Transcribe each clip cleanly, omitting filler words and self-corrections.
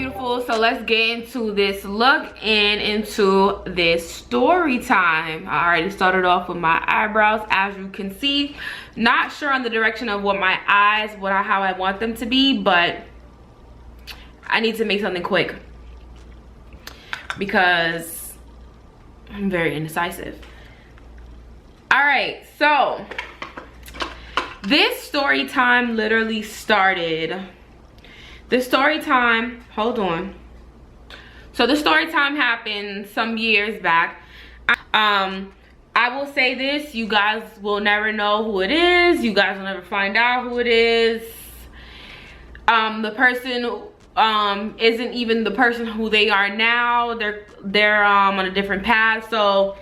beautiful. So let's get into this look and into this story time. I already started off with my eyebrows, as you can see. Not sure on the direction of what my eyes, how I want them to be, but I need to make something quick because I'm very indecisive. All right, so this story time literally started. The story time, hold on. So the story time happened some years back. I will say this, you guys will never know who it is. You guys will never find out who it is. The person isn't even the person who they are now. They're on a different path. So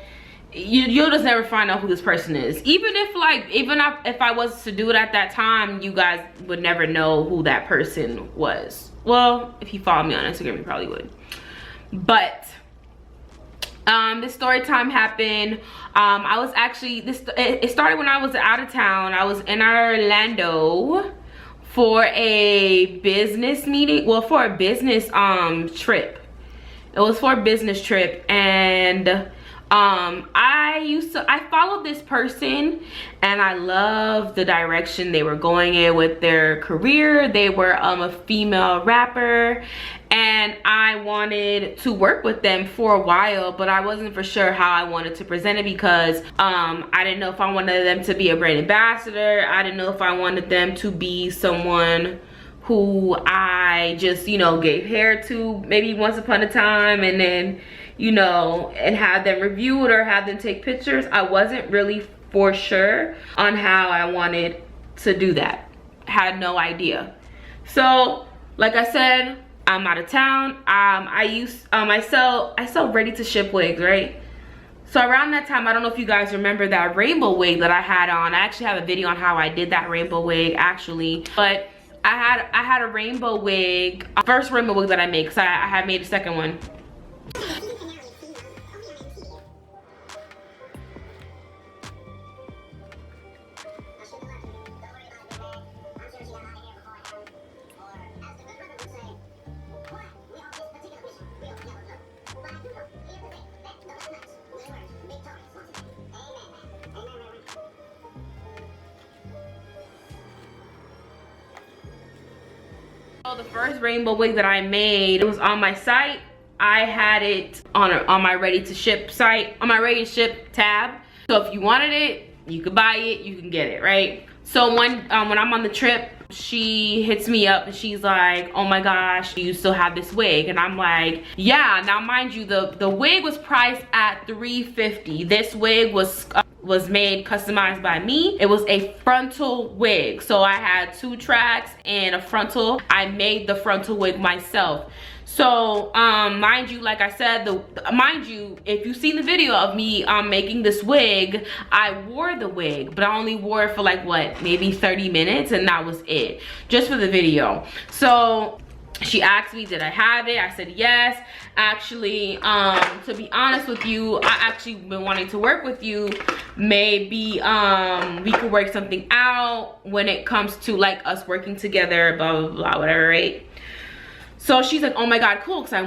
you'll just never find out who this person is. Even if I was to do it at that time, you guys would never know who that person was. Well, if you follow me on Instagram, you probably would. But this story time happened. I was actually it started when I was out of town. I was in Orlando for a business meeting. Well, for a business trip. It was for a business trip, and I followed this person and I loved the direction they were going in with their career. They were a female rapper, and I wanted to work with them for a while, but I wasn't for sure how I wanted to present it because I didn't know if I wanted them to be a brand ambassador. I didn't know if I wanted them to be someone who I just, gave hair to maybe once upon a time and then, and have them review it or have them take pictures. I wasn't really for sure on how I wanted to do that. Had no idea. So, like I said, I'm out of town. I sell ready to ship wigs, right? So around that time, I don't know if you guys remember that rainbow wig that I had on. I actually have a video on how I did that rainbow wig actually, but I had a rainbow wig, first rainbow wig that I made, because I had made a second one. The first rainbow wig that I made, it was on my site. I had it on my ready to ship site, on my ready to ship tab. So if you wanted it, you could buy it, you can get it, right? So when I'm on the trip, she hits me up and she's like, oh my gosh, you still have this wig? And I'm like, yeah. Now mind you, the wig was priced at $350. This wig was made customized by me. It was a frontal wig, so I had 2 tracks and a frontal. I made the frontal wig myself. So mind you, like I said, mind you, if you've seen the video of me making this wig, I wore the wig, but I only wore it for like what, maybe 30 minutes, and that was it, just for the video. So she asked me, did I have it? I said yes. Actually, to be honest with you, I actually been wanting to work with you. Maybe we could work something out when it comes to like us working together, blah blah blah, whatever, right? So she's like, oh my god, cool, because I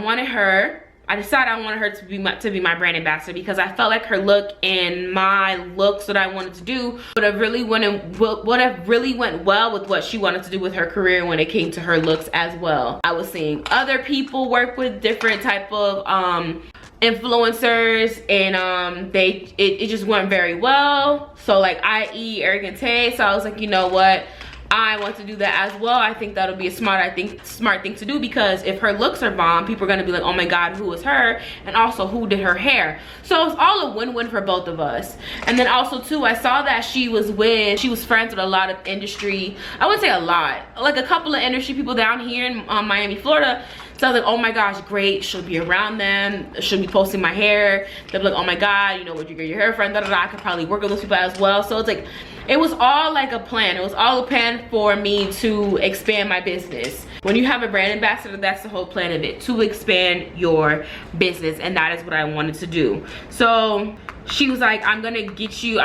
decided I wanted her to be my brand ambassador because I felt like her look and my looks that I wanted to do would have really went well with what she wanted to do with her career when it came to her looks as well. I was seeing other people work with different type of influencers, and it just went very well. So like i.e. Arrogant Tay. So I was like, you know what, I want to do that as well. I think that'll be a smart thing to do, because if her looks are bomb, people are gonna be like, oh my god, who is her? And also, who did her hair? So it's all a win-win for both of us. And then also too, I saw that she was friends with a lot of industry, I wouldn't say a lot, like a couple of industry people down here in Miami, Florida. So I was like, oh my gosh, great, she'll be around them, she'll be posting my hair. They'll be like, oh my god, where'd you get your hair from? Da, da, da. I could probably work with those people as well. So it's like, it was all like a plan. It was all a plan for me to expand my business. When you have a brand ambassador, that's the whole plan of it, to expand your business, and that is what I wanted to do. So she was like, I'm gonna give you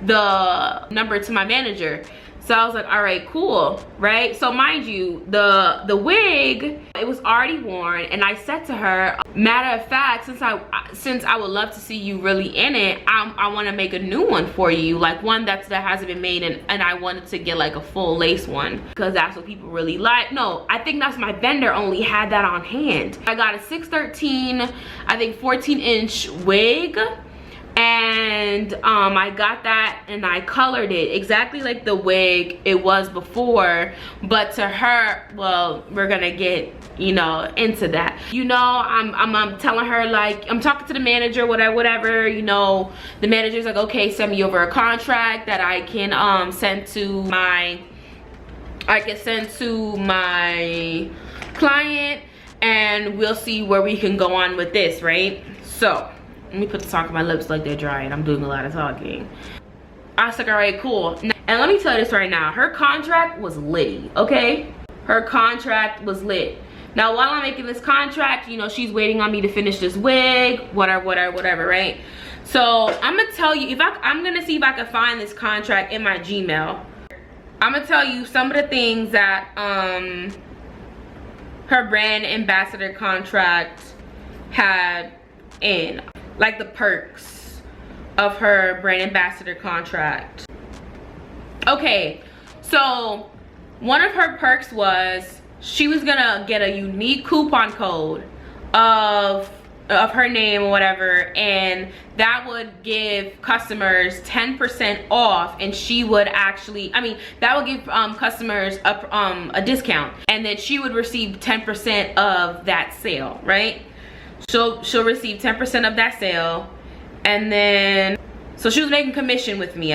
the number to my manager. So I was like, all right, cool, right? So mind you, the wig, it was already worn, and I said to her, matter of fact, since I would love to see you really in it, I want to make a new one for you, like one that hasn't been made, and I wanted to get like a full lace one because that's what people really like. No, I think that's my vendor only had that on hand. I got a 613, I think 14-inch wig. And I got that and I colored it exactly like the wig it was before, but to her, well, we're gonna get, you know, into that. You know, I'm telling her, like, I'm talking to the manager, whatever, you know, the manager's like, okay, send me over a contract that I can send to my client, and we'll see where we can go on with this, right? So let me put the talk on my lips like they're dry and I'm doing a lot of talking. I was like, all right, cool. And let me tell you this right now, her contract was litty, okay? Her contract was lit. Now, while I'm making this contract, you know, she's waiting on me to finish this wig, whatever, right? So I'm gonna tell you, I'm gonna see if I can find this contract in my Gmail. I'm gonna tell you some of the things that her brand ambassador contract had in, like the perks of her brand ambassador contract. Okay, so one of her perks was she was gonna get a unique coupon code of her name or whatever, and that would give customers 10% off, and she would actually, I mean, that would give customers a discount, and then she would receive 10% of that sale, right? She'll receive 10% of that sale, and then so she was making commission with me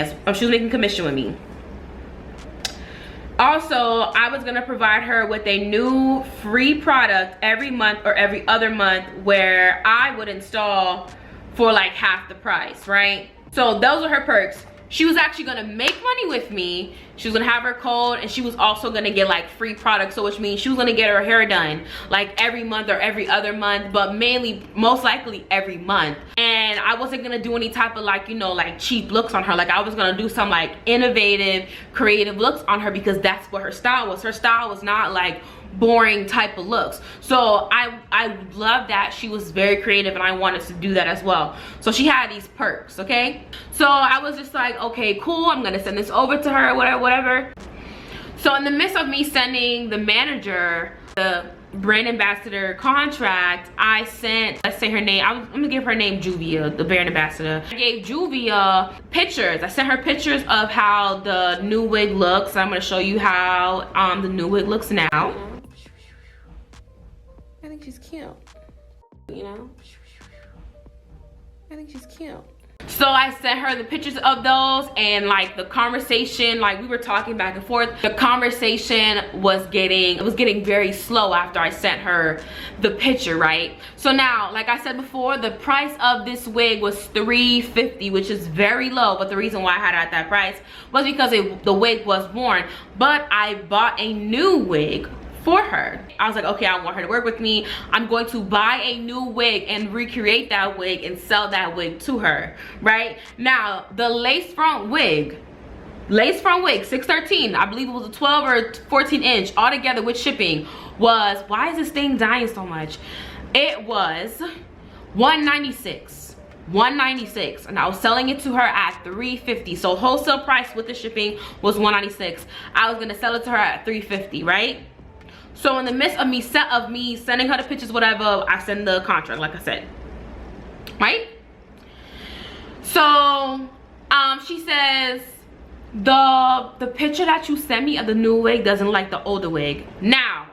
Also, I was gonna provide her with a new free product every month or every other month where I would install for like half the price, right? So those are her perks. She was actually gonna make money with me. She was gonna have her code, and she was also gonna get like free products, so which means she was gonna get her hair done like every month or every other month, but mainly, most likely every month. And I wasn't gonna do any type of like, you know, like cheap looks on her. Like I was gonna do some like innovative, creative looks on her because that's what her style was. Her style was not like boring type of looks. So I love that she was very creative, and I wanted to do that as well. So she had these perks, okay? So I was just like, okay, cool, I'm gonna send this over to her, whatever. So in the midst of me sending the manager the brand ambassador contract, I sent, let's say her name, I'm gonna give her name Juvia, the brand ambassador. I gave Juvia pictures. I sent her pictures of how the new wig looks. I'm gonna show you how the new wig looks now. I think she's cute, you know? I think she's cute. So I sent her the pictures of those, and like the conversation, like we were talking back and forth. The conversation was getting very slow after I sent her the picture, right? So now, like I said before, the price of this wig was $350, which is very low, but the reason why I had it at that price was because the wig was worn. But I bought a new wig for her. I was like, okay, I want her to work with me. I'm going to buy a new wig and recreate that wig and sell that wig to her, right? Now, the lace front wig, 613, I believe it was a 12 or 14 inch altogether with shipping, was, why is this thing dying so much? It was $196, and I was selling it to her at $350. So wholesale price with the shipping was $196. I was gonna sell it to her at $350, right? So in the midst of me sending her the pictures, whatever, I send the contract, like I said, right? So she says, the picture that you sent me of the new wig doesn't like the older wig. Now,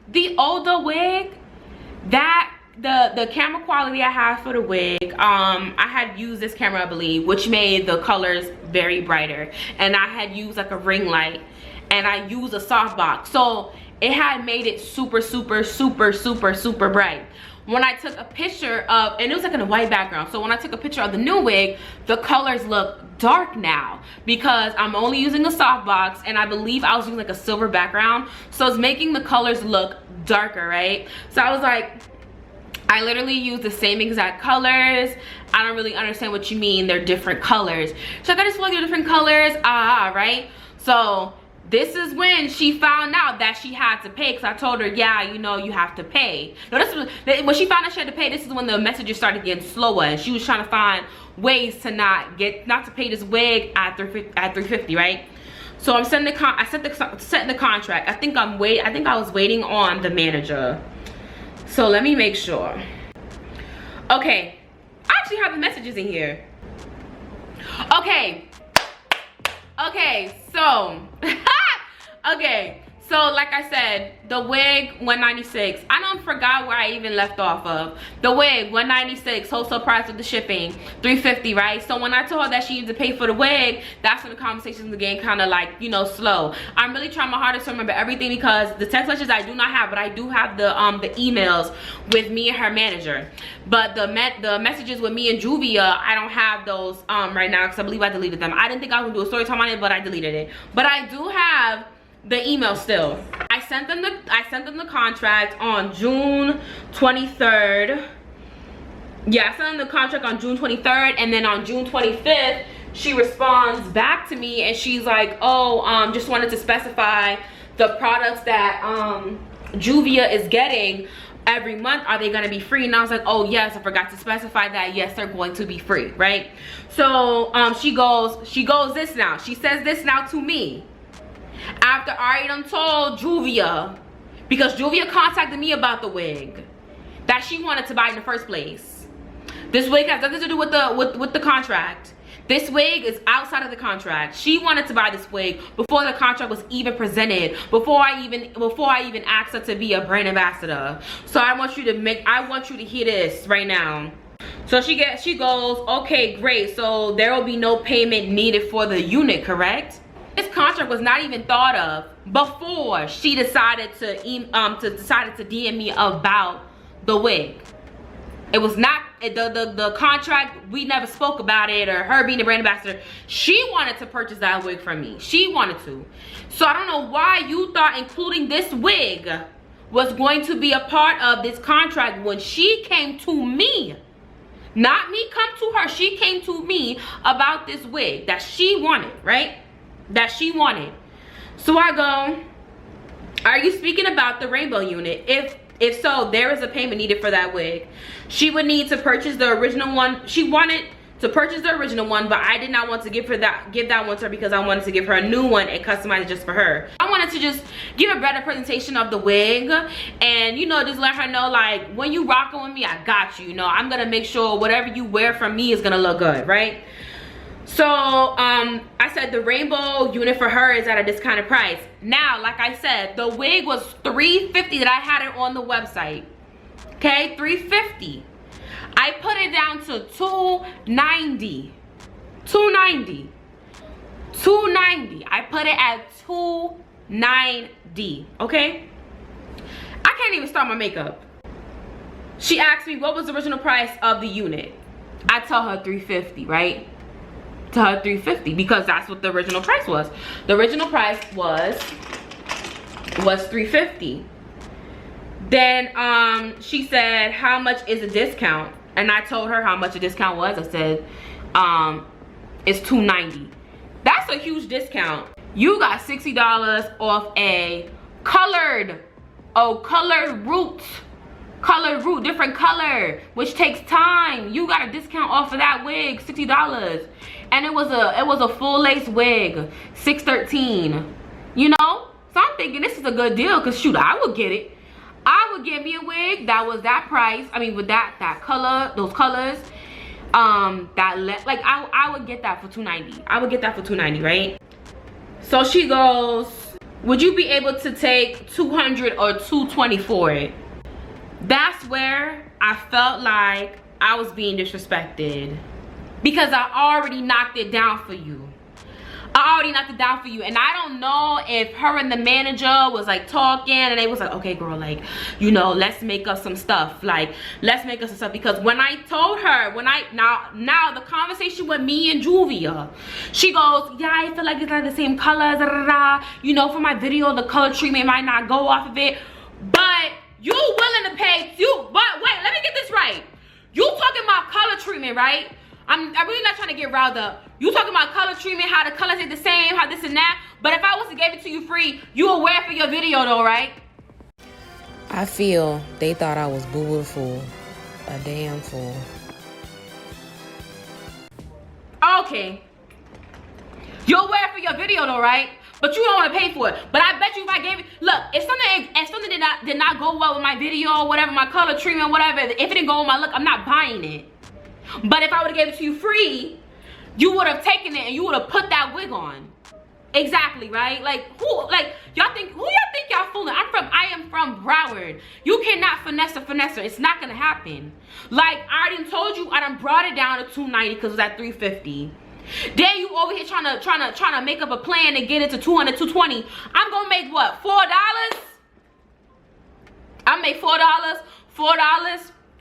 the older wig, the camera quality I have for the wig, I had used this camera, I believe, which made the colors very brighter, and I had used like a ring light, and I used a softbox, so it had made it super bright. When I took a picture of, and it was like in a white background, so when I took a picture of the new wig, the colors look dark now because I'm only using a softbox, and I believe I was using like a silver background, so it's making the colors look darker, right? So I was like, I literally use the same exact colors. I don't really understand what you mean, they're different colors. So I just feel like they're different colors, right? So this is when she found out that she had to pay, because I told her, yeah, you know, you have to pay. No, this was when she found out she had to pay. This is when the messages started getting slower, and she was trying to find ways to not to pay this wig at $350, right? So I'm setting the contract. I think I was waiting on the manager. So let me make sure. Okay, I actually have the messages in here. Okay, so okay, so like I said, the wig $196. I don't forgot where I even left off of. The wig $196, wholesale price with the shipping $350, right? So when I told her that she needed to pay for the wig, that's when the conversations were getting kind of like, you know, slow. I'm really trying my hardest to remember everything, because the text messages I do not have, but I do have the emails with me and her manager. But the messages with me and Juvia, I don't have those right now, because I believe I deleted them. I didn't think I was gonna do a story time on it, but I deleted it. But I do have the email still. I sent them the contract on June 23rd. Yeah, I sent them the contract on June 23rd, and then on June 25th, she responds back to me, and she's like, oh, just wanted to specify the products that Juvia is getting every month, are they gonna be free? And I was like, oh yes, I forgot to specify that. Yes, they're going to be free, right? So she goes this now. She says this now to me, after I already done told Juvia, because Juvia contacted me about the wig that she wanted to buy in the first place. This wig has nothing to do with the contract. This wig is outside of the contract. She wanted to buy this wig before the contract was even presented, before I even asked her to be a brand ambassador. So I want you to hear this right now. So she goes, okay, great. So there will be no payment needed for the unit, correct? This contract was not even thought of before she decided to DM me about the wig. It was not the contract. We never spoke about it, or her being a brand ambassador. She wanted to purchase that wig from me. She wanted to. So I don't know why you thought including this wig was going to be a part of this contract when she came to me. Not me come to her. She came to me about this wig that she wanted, right? That she wanted. So I go, are you speaking about the rainbow unit? If so, there is a payment needed for that wig. She would need to purchase the original one. She wanted to purchase the original one, but I did not want to give that one to her, because I wanted to give her a new one and customize it just for her. I wanted to just give a better presentation of the wig, and you know, just let her know, like, when you rocking with me, I got you. You know, I'm gonna make sure whatever you wear from me is gonna look good, right? So I said the rainbow unit for her is at a discounted price. Now, like I said, the wig was $350 that I had it on the website. Okay, $350. I put it down to $290. $290. I put it at $290. Okay, I can't even start my makeup. She asked me what was the original price of the unit. I tell her $350, right? To her $350, because that's what the original price was. The original price was $350. Then she said, how much is a discount? And I told her how much a discount was. I said it's $290. That's a huge discount. You got $60 off a colored root, different color, which takes time. You got a discount off of that wig, $60. And it was a full lace wig, $613. You know? So I'm thinking this is a good deal, because shoot, I would get it. I would get me a wig that was that price. I mean, with that color, those colors, I would get that for $290. I would get that for $290, right? So she goes, would you be able to take $200 or $220 for it? That's where I felt like I was being disrespected, because I already knocked it down for you. And I don't know if her and the manager was like talking, and they was like, okay girl, like, you know, let's make up some stuff, because when I told her, now the conversation with me and Juvia, she goes, yeah, I feel like it's not the same colors, you know, for my video the color treatment might not go off of it, but you willing to pay, but wait, let me get this right. You talking about color treatment, right? I'm really not trying to get riled up. You talking about color treatment, how the colors are the same, how this and that. But if I was to give it to you free, you would wear it for your video though, right? I feel they thought I was beautiful. A damn fool. Okay. You'll wear it for your video though, right? But you don't want to pay for it. But I bet you if I gave it, look, if something did not go well with my video or whatever, my color treatment, whatever, if it didn't go with my look, I'm not buying it. But if I would have gave it to you free, you would have taken it and you would have put that wig on. Exactly, right? Like who y'all think y'all fooling? I am from Broward. You cannot finesse a finesser. It's not gonna happen. Like I already told you, I done brought it down to $290 because it was at $350. Then you over here trying to make up a plan to get it to $200, $220. I'm gonna make what, $4? I make $4,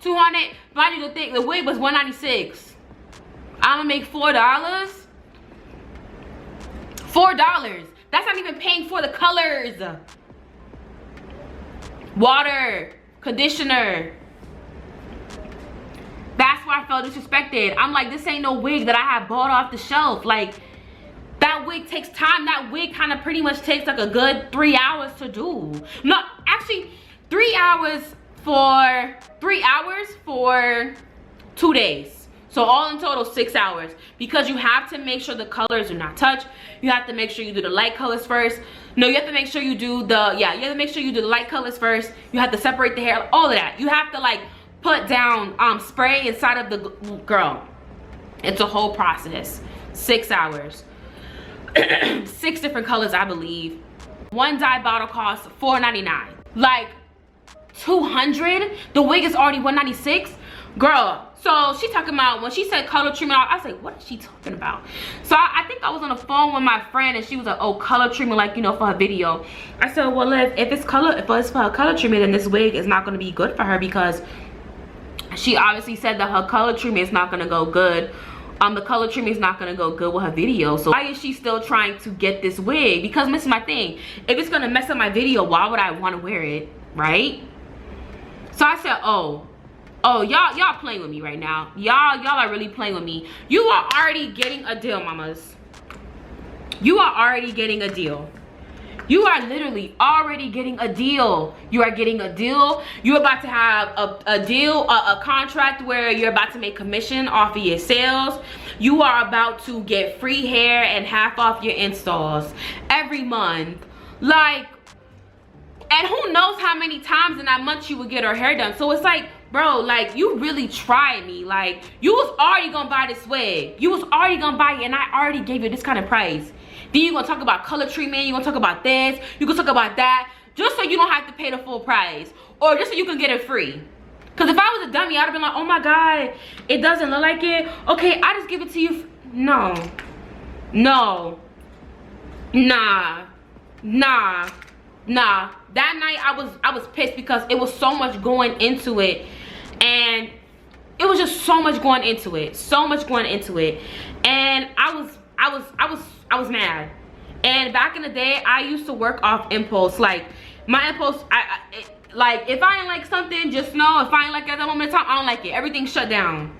$200. Mind you to think the wig was $196. I'm gonna make $4. $4. That's not even paying for the colors. Water, conditioner. That's why I felt disrespected. I'm like, this ain't no wig that I have bought off the shelf. Like, that wig takes time. That wig kind of pretty much takes like a good 3 hours to do. No, actually, 3 hours for 2 days. So all in total, 6 hours. Because you have to make sure the colors do not touch. You have to make sure you do the light colors first. No, you have to make sure you do the, you have to make sure you do the light colors first. You have to separate the hair, all of that. You have to like put down spray inside of the, girl. It's a whole process. 6 hours. 6 different colors, I believe. One dye bottle costs $4.99. Like $200. The wig is already $196. Girl, so she talking about, when she said color treatment, I was like, what is she talking about? So I think I was on the phone with my friend and she was like, oh, color treatment, like, you know, for her video. I said, well, if it's for her color treatment, then this wig is not going to be good for her, because she obviously said that her color treatment is not going to go good. The color treatment is not going to go good with her video. So why is she still trying to get this wig? Because this is my thing. If it's going to mess up my video, why would I want to wear it, right? So I said, oh, y'all playing with me right now. Y'all are really playing with me. You are already getting a deal, mamas. You are already getting a deal. You are literally already getting a deal. You are getting a deal. You're about to have a contract where you're about to make commission off of your sales. You are about to get free hair and half off your installs every month. Like, and who knows how many times in that month you would get her hair done. So it's like, bro, like, you really tried me. Like, you was already gonna buy this wig. You was already gonna buy it, and I already gave you this kind of price. Then you gonna talk about color treatment, you gonna talk about this, you gonna talk about that, just so you don't have to pay the full price, or just so you can get it free. Because if I was a dummy, I'd have been like, oh my God, it doesn't look like it. Okay, I just give it to you. No. Nah. That night I was pissed because it was so much going into it, and it was just so much going into it, and I was mad. And back in the day, I used to work off impulse. Like, my impulse, like, if I ain't like something, just know, if I ain't like it at that moment in time, I don't like it. Everything shut down,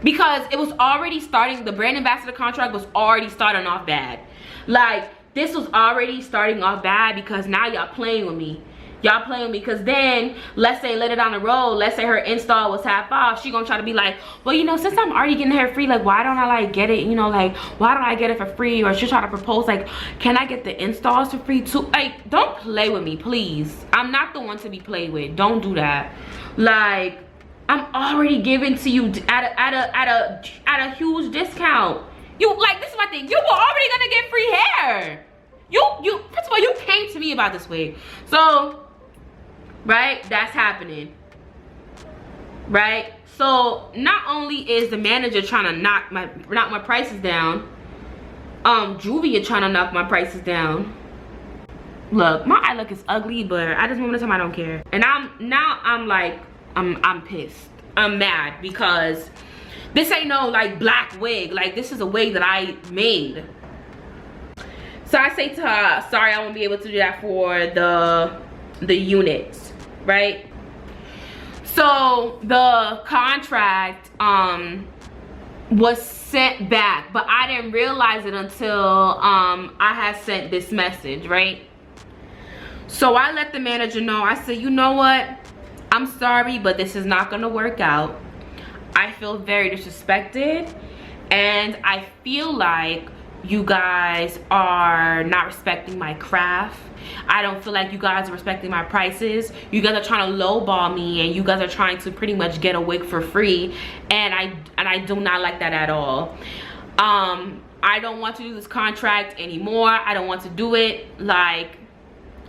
because it was already starting, the brand ambassador contract was already starting off bad. Like, this was already starting off bad, because now y'all playing with me. Y'all playing with me, because then, let's say later down the road, let's say her install was half off, she gonna try to be like, well, you know, since I'm already getting her free, like, why don't I, like, get it, you know, like, why don't I get it for free? Or she'll try to propose, like, can I get the installs for free too? Like, don't play with me, please. I'm not the one to be played with. Don't do that. Like, I'm already giving to you at a huge discount. You, like, this is my thing. You were already gonna get free hair. You first of all, you came to me about this wig. So, right, that's happening. Right? So, not only is the manager trying to knock my prices down, Juvia trying to knock my prices down. Look, my eye look is ugly, but at this moment in time, I don't care. And I'm pissed. I'm mad, because this ain't no, like, black wig. Like, this is a wig that I made. So I say to her, sorry, I won't be able to do that for the units, right? So the contract was sent back, but I didn't realize it until I had sent this message, right? So I let the manager know. I said, you know what, I'm sorry, but this is not gonna work out. I feel very disrespected, and I feel like you guys are not respecting my craft. I don't feel like you guys are respecting my prices. You guys are trying to lowball me, and you guys are trying to pretty much get a wig for free, and I do not like that at all. I don't want to do this contract anymore. I don't want to do it, like,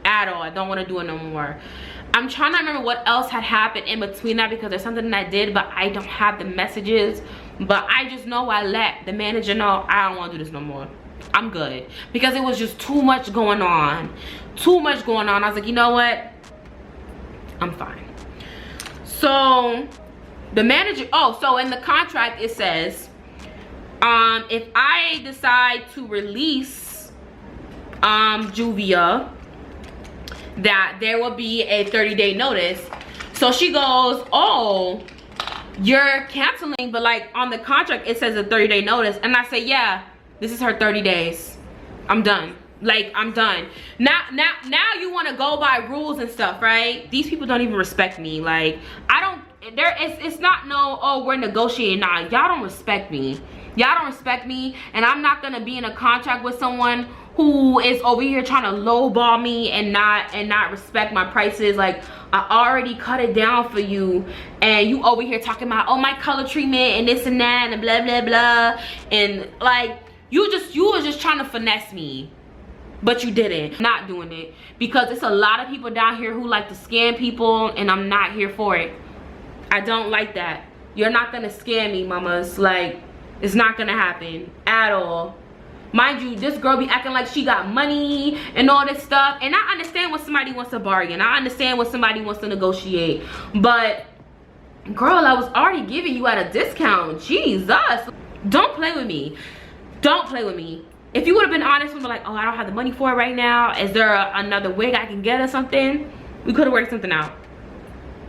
at all. I don't want to do it no more. I'm trying to remember what else had happened in between that, because there's something that I did, but I don't have the messages. But I just know I let the manager know I don't want to do this no more. I'm good, because it was just too much going on. Too much going on. I was like, you know what, I'm fine. So the manager, oh, so in the contract it says, if I decide to release Juvia, that there will be a 30-day notice. So she goes, oh, you're canceling, but like on the contract it says a 30-day notice. And I say, yeah, this is her 30 days. I'm done. Like, I'm done. Now you want to go by rules and stuff, right? These people don't even respect me. Like, it's not no, oh, we're negotiating. Nah, y'all don't respect me. Y'all don't respect me, and I'm not gonna be in a contract with someone who is over here trying to lowball me and not respect my prices. Like, I already cut it down for you, and you over here talking about, oh, my color treatment and this and that and blah blah blah, and like you was just trying to finesse me, but you didn't. I'm not doing it, because it's a lot of people down here who like to scam people, and I'm not here for it. I don't like that. You're not gonna scam me, mamas. Like, it's not gonna happen at all. Mind you, this girl be acting like she got money and all this stuff, and I understand when somebody wants to bargain. I understand when somebody wants to negotiate, but girl, I was already giving you at a discount. Jesus, don't play with me. Don't play with me. If you would have been honest and be like, oh, I don't have the money for it right now, is there another wig I can get or something, we could have worked something out.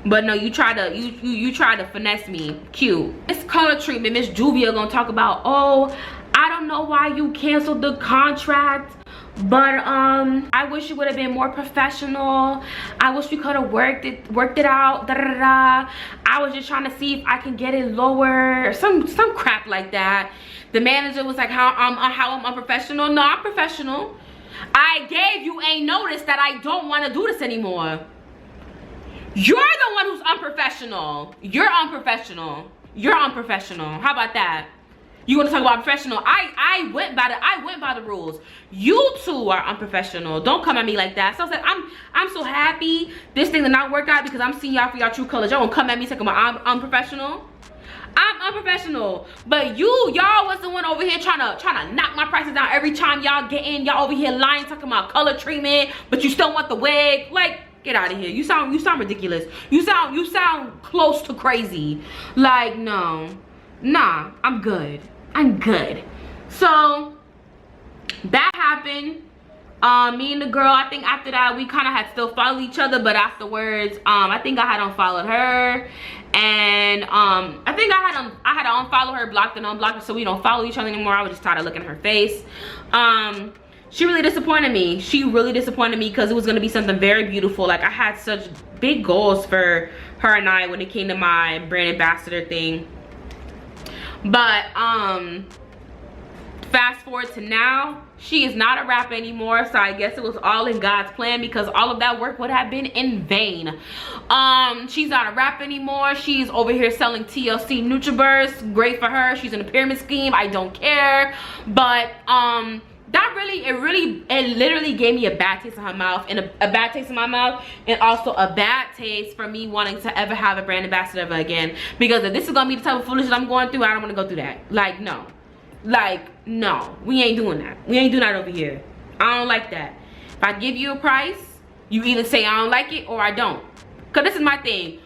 But no, you try to finesse me. Cute. This color treatment, Miss Juvia gonna talk about, oh, I don't know why you canceled the contract, but I wish you would have been more professional. I wish we could have worked it out. Da, da, da, da. I was just trying to see if I can get it lower, or some crap like that. The manager was like, how I'm unprofessional. No, I'm professional. I gave you a notice that I don't want to do this anymore. You're the one who's unprofessional. You're unprofessional. You're unprofessional. How about that? You want to talk about professional? I went by the rules. You two are unprofessional. Don't come at me like that. So I was like, I'm so happy this thing did not work out, because I'm seeing y'all for y'all true colors. Y'all won't come at me talking about I'm unprofessional. I'm unprofessional, but y'all was the one over here trying to knock my prices down every time y'all get in. Y'all over here lying, talking about color treatment, but you still want the wig. Like, get out of here. You sound ridiculous. You sound close to crazy. Like, no, nah, I'm good. I'm good. So that happened. Me and the girl, I think after that we kind of had still followed each other, but afterwards I think I had unfollowed her, and I think I had to unfollow her, blocked and unblocked her, so we don't follow each other anymore. I was just tired of looking at her face. She really disappointed me. She really disappointed me, because it was going to be something very beautiful. Like, I had such big goals for her and I when it came to my brand ambassador thing. But fast forward to now, she is not a rapper anymore, so I guess it was all in God's plan, because all of that work would have been in vain. She's not a rapper anymore. She's over here selling TLC NutriBurst. Great for her. She's in a pyramid scheme. I don't care. But it literally gave me a bad taste in her mouth, and a bad taste in my mouth, and also a bad taste for me wanting to ever have a brand ambassador ever again. Because if this is gonna be the type of foolishness I'm going through, I don't want to go through that. Like, no. Like, no, we ain't doing that. We ain't doing that over here. I don't like that. If I give you a price, you either say I don't like it or I don't. Because this is my thing.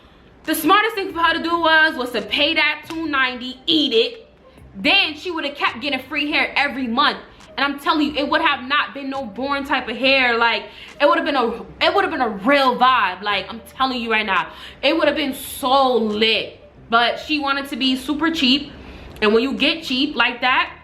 The smartest thing for her to do was to pay that $290, eat it. Then she would have kept getting free hair every month. And I'm telling you, it would have not been no boring type of hair. Like, it would have been a real vibe. Like, I'm telling you right now, it would have been so lit. But she wanted to be super cheap. And when you get cheap like that,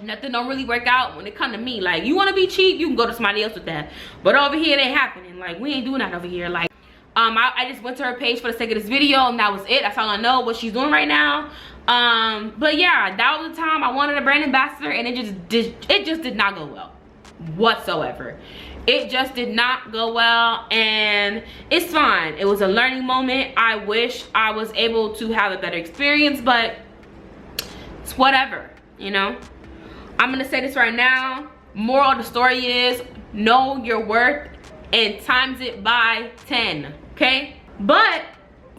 nothing don't really work out when it come to me. Like, you want to be cheap, you can go to somebody else with that. But over here, it ain't happening. Like, we ain't doing that over here. Like, I just went to her page for the sake of this video, and that was it. That's all I know what she's doing right now. But yeah, that was the time I wanted a brand ambassador, and it just did not go well whatsoever. It just did not go well, and it's fine. It was a learning moment. I wish I was able to have a better experience, but it's whatever, you know. I'm gonna say this right now. Moral of the story is, know your worth and times it by 10, okay? But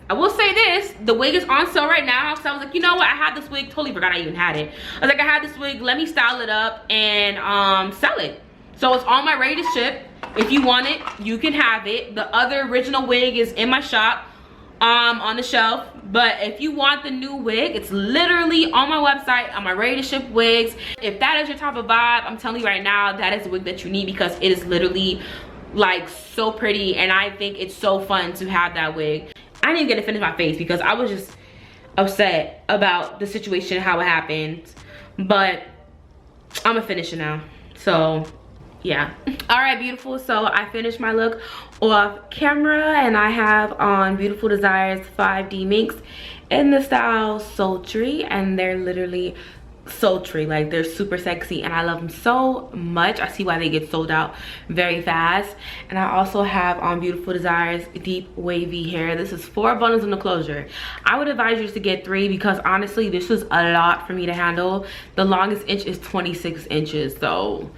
I will say this, the wig is on sale right now, because I was like, you know what, I had this wig, totally forgot I even had it. I was like, I had this wig, let me style it up and sell it. So it's on my ready to ship. If you want it, you can have it. The other original wig is in my shop, on the shelf. But if you want the new wig, it's literally on my website, on my ready to ship wigs. If that is your type of vibe, I'm telling you right now, that is the wig that you need, because it is literally like so pretty, and I think it's so fun to have that wig. I didn't even get to finish my face because I was just upset about the situation, how it happened, but I'm gonna finish it now. So yeah. All right, beautiful. So I finished my look off camera, and I have on Beautiful Desires 5D Minks in the style Sultry, and they're literally sultry, like they're super sexy, and I love them so much. I see why they get sold out very fast. And I also have on Beautiful Desires deep wavy hair. This is 4 bundles in the closure. I would advise you to get 3, because honestly this was a lot for me to handle. The longest inch is 26 inches, so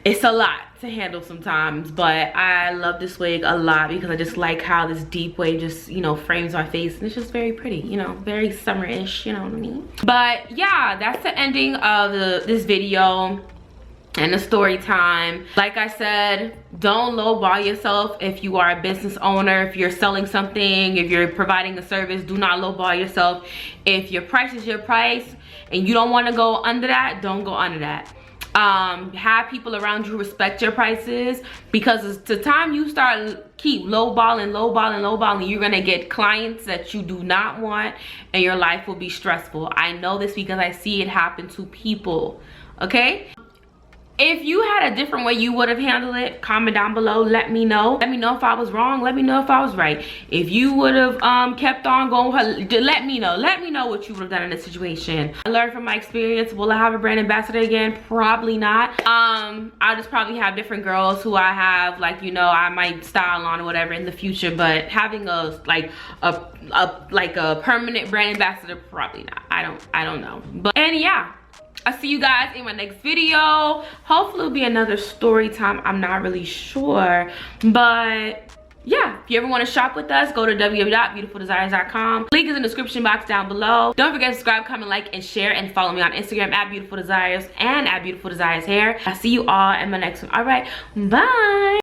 it's a lot to handle sometimes. But I love this wig a lot because I just like how this deep wave just, you know, frames my face, and it's just very pretty, you know, very summer-ish, you know what I mean? But yeah, that's the ending of this video and the story time. Like I said, don't lowball yourself. If you are a business owner, if you're selling something, if you're providing a service, do not lowball yourself. If your price is your price and you don't want to go under that, don't go under that. Have people around you respect your prices, because the time you start keep lowballing, you're gonna get clients that you do not want, and your life will be stressful. I know this because I see it happen to people. Okay, if you had a different way you would have handled it, comment down below. Let me know. Let me know if I was wrong. Let me know if I was right. If you would have kept on going, let me know. Let me know what you would have done in this situation. I learned from my experience. Will I have a brand ambassador again? Probably not. I'll just probably have different girls who I have, like, you know, I might style on or whatever in the future. But having a permanent brand ambassador, probably not. I don't know. But and yeah, I'll see you guys in my next video. Hopefully it'll be another story time. I'm not really sure, but yeah, if you ever want to shop with us, go to www.beautifuldesires.com. Link is in the description box down below. Don't forget to subscribe, comment, like, and share, and follow me on Instagram at Beautiful Desires and at Beautiful Desires Hair. I'll see you all in my next one. All right, bye.